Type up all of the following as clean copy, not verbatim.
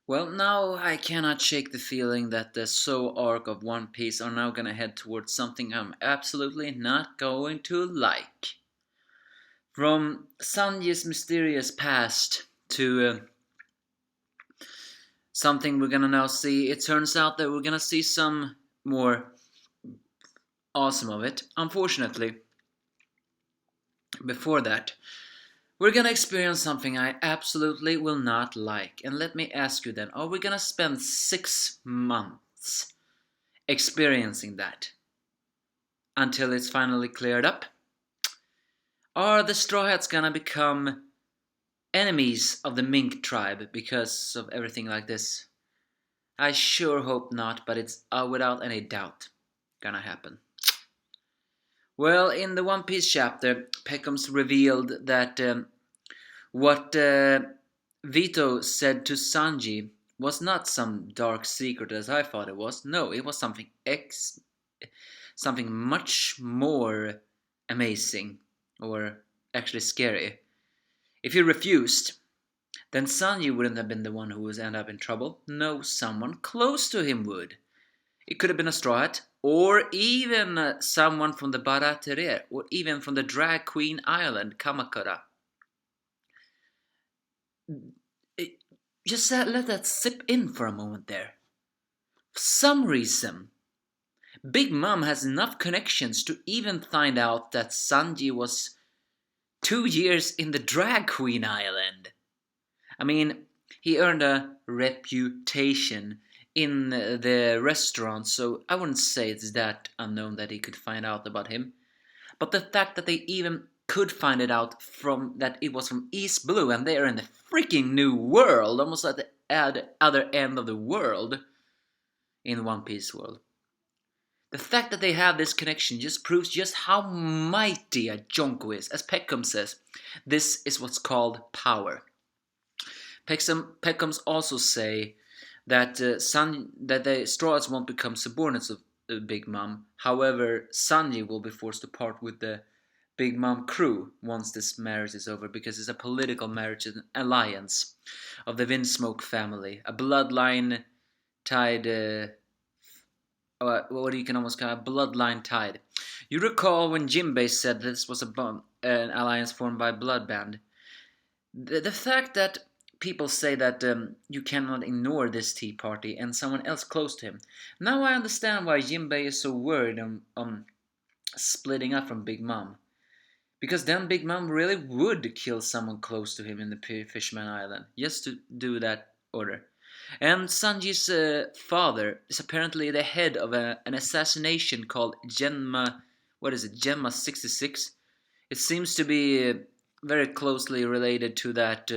Well, now I cannot shake the feeling that the So arc of One Piece are now gonna head towards something I'm absolutely not going to like. From Sanji's mysterious past to something we're gonna now see, it turns out that we're gonna see some more awesome of it. Unfortunately, before that, we're gonna experience something I absolutely will not like. And let me ask you then, are we gonna spend 6 months experiencing that until it's finally cleared up? Are the Straw Hats gonna become enemies of the Mink tribe because of everything like this? I sure hope not, but it's without any doubt gonna happen. Well, in the One Piece chapter, Peckham's revealed that what Vito said to Sanji was not some dark secret as I thought it was. No, it was something much more amazing, or actually scary. If he refused, then Sanji wouldn't have been the one who would end up in trouble. No, someone close to him would. It could have been a Straw Hat, or even someone from the Baraterer, or even from the Drag Queen Island, Kamakura. Just let that sip in for a moment there. For some reason, Big Mom has enough connections to even find out that Sanji was 2 years in the Drag Queen Island. I mean, he earned a reputation in the restaurant, so I wouldn't say it's that unknown that he could find out about him. But the fact that they even could find it out from that it was from East Blue and they are in the freaking new world, almost at the other end of the world in One Piece world. The fact that they have this connection just proves just how mighty a Jonko is. As Peckham says, this is what's called power. Peckhams also say that that the Strawhats won't become subordinates of Big Mom. However, Sanji will be forced to part with the Big Mom crew once this marriage is over, because it's a political marriage and alliance of the Windsmoke family, a bloodline tied. What you can almost call a bloodline tied. You recall when Jinbei said this was an alliance formed by Bloodband. The fact that people say that you cannot ignore this tea party and someone else close to him. Now I understand why Jinbei is so worried on splitting up from Big Mom. Because then Big Mom really would kill someone close to him in the Fishman Island, just to do that order. And Sanji's father is apparently the head of an assassination called Gemma 66. It seems to be very closely related to that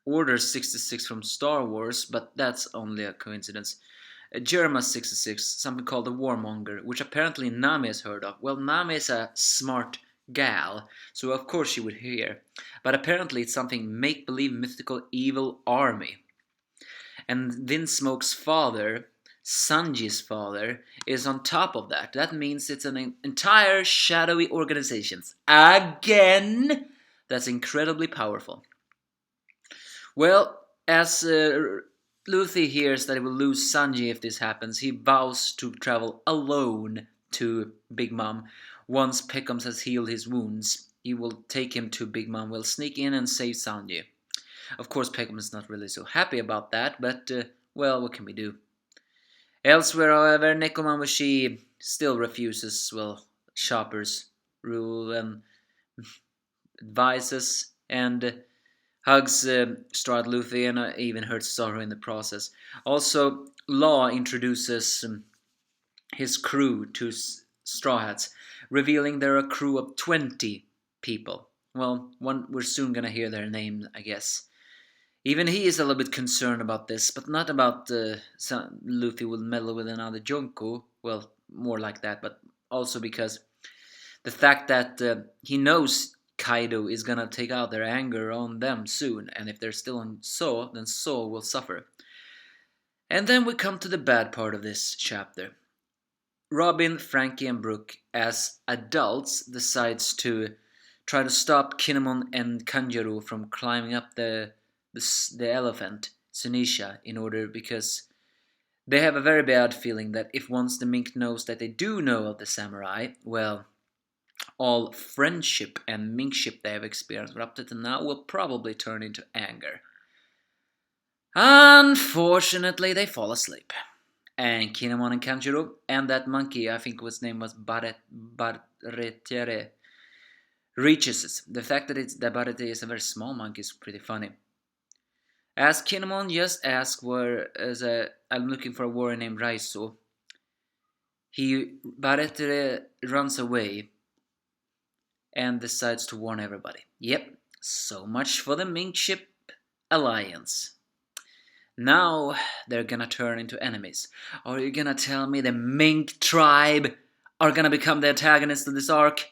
Order 66 from Star Wars, but that's only a coincidence. Germa 66, something called the Warmonger, which apparently Nami has heard of. Well, Nami is a smart gal, so of course she would hear. But apparently it's something make-believe mythical evil army. And Windsmoke's father, Sanji's father, is on top of that. That means it's an entire shadowy organization. Again! That's incredibly powerful. Well, as Luffy hears that he will lose Sanji if this happens, he vows to travel alone to Big Mom. Once Peckhams has healed his wounds, he will take him to Big Mom, will sneak in and save Sanji. Of course, Peckham is not really so happy about that, but, well, what can we do? Elsewhere, however, Nekomamushi still refuses, well, Chopper's rule and advises and hugs Straw Luffy and even hurts Zoro in the process. Also, Law introduces his crew to Straw Hats, revealing they're a crew of 20 people. Well, we're soon gonna hear their name, I guess. Even he is a little bit concerned about this, but not about Luffy will meddle with another Jonko. Well, more like that, but also because the fact that he knows Kaido is gonna take out their anger on them soon, and if they're still on So, then So will suffer. And then we come to the bad part of this chapter. Robin, Frankie, and Brooke, as adults, decides to try to stop Kinemon and Kanjuro from climbing up the elephant, Sunisha in order, because they have a very bad feeling that if once the mink knows that they do know of the samurai, well, all friendship and minkship they have experienced up to now will probably turn into anger. Unfortunately, they fall asleep. And Kinemon and Kanjuro and that monkey, I think his name was Barretere, reaches it. The fact that Barrete is a very small monkey is pretty funny. As Kinemon just asked I'm looking for a warrior named Raizo, Barretere runs away and decides to warn everybody. Yep, so much for the Minkship Alliance. Now they're gonna turn into enemies. Are you gonna tell me the Mink tribe are gonna become the antagonists of this arc?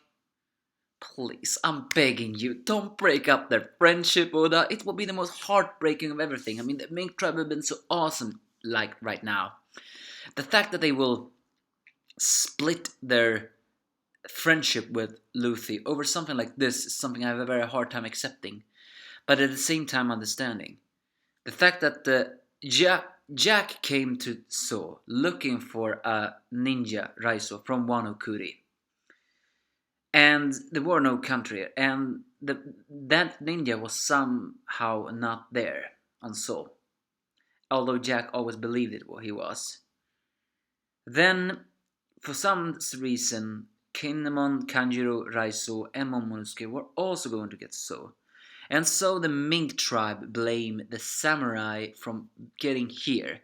Please, I'm begging you, don't break up their friendship, Oda. It will be the most heartbreaking of everything. I mean, the Mink tribe have been so awesome, like, right now. The fact that they will split their friendship with Luffy over something like this is something I have a very hard time accepting, but at the same time understanding. The fact that Jack came to So looking for a ninja Raizo from Wano Kuri, and there were no country, and that ninja was somehow not there on So, although Jack always believed he was. Then, for some reason, Kinemon, Kanjuro, Raizo, and Momonosuke were also going to get So. And so the Mink tribe blame the samurai from getting here.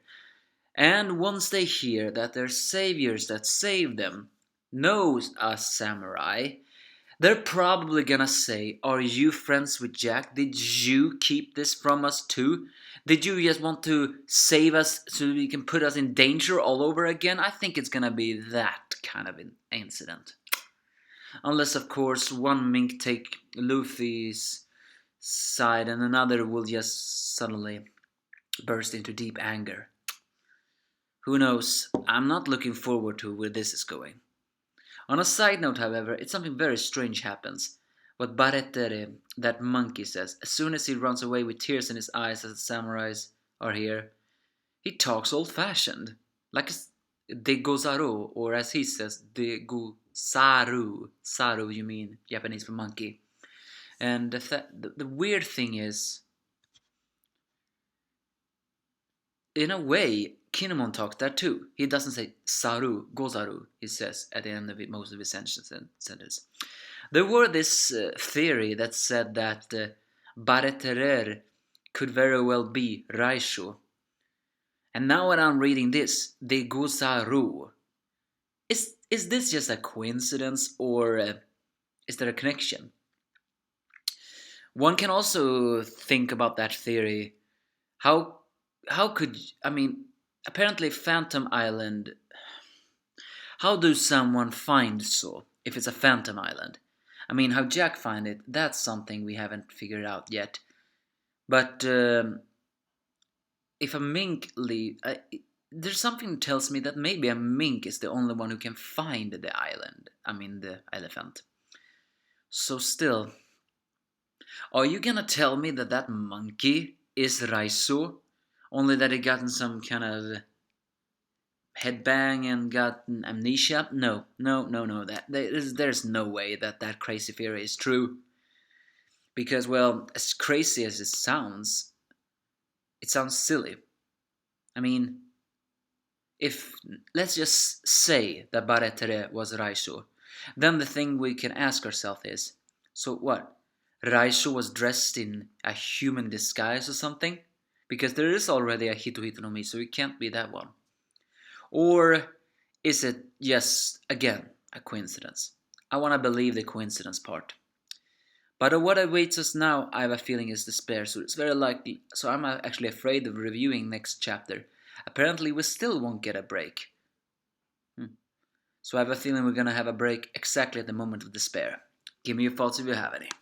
And once they hear that their saviors that saved them knows a samurai, they're probably gonna say, are you friends with Jack? Did you keep this from us too? Did you just want to save us so you can put us in danger all over again? I think it's gonna be that kind of an incident. Unless, of course, one Mink take Luffy's side and another will just suddenly burst into deep anger. Who knows? I'm not looking forward to where this is going. On a side note, however, it's something very strange happens. What Barretere, that monkey, says, as soon as he runs away with tears in his eyes as the samurais are here, he talks old-fashioned, like a Degozaru, or as he says, Degozaru. Saru, you mean Japanese for monkey. And the weird thing is, in a way, Kinemon talks that too. He doesn't say Saru, Gozaru, he says at the end of most of his sentence. There were this theory that said that Barreterer could very well be Raisho. And now when I'm reading this, the Gozaru, is this just a coincidence, or is there a connection? One can also think about that theory. How could, I mean, apparently Phantom Island, how do someone find So if it's a Phantom Island? I mean, how Jack find it, that's something we haven't figured out yet. But if a mink there's something that tells me that maybe a mink is the only one who can find the island. I mean, the elephant. So still, are you gonna tell me that that monkey is Raizo? Only that he gotten some kind of headbang and gotten amnesia? No. There's no way that crazy theory is true. Because, well, as crazy as it sounds silly. I mean, if, let's just say that Barretere was Raizo, then the thing we can ask ourselves is, so what? Raizo was dressed in a human disguise or something? Because there is already a Hito no Mi, so it can't be that one. Or is it just, again, a coincidence? I want to believe the coincidence part. But what awaits us now, I have a feeling, is despair, so it's very likely. So I'm actually afraid of reviewing next chapter. Apparently we still won't get a break. So I have a feeling we're gonna have a break exactly at the moment of despair. Give me your thoughts if you have any.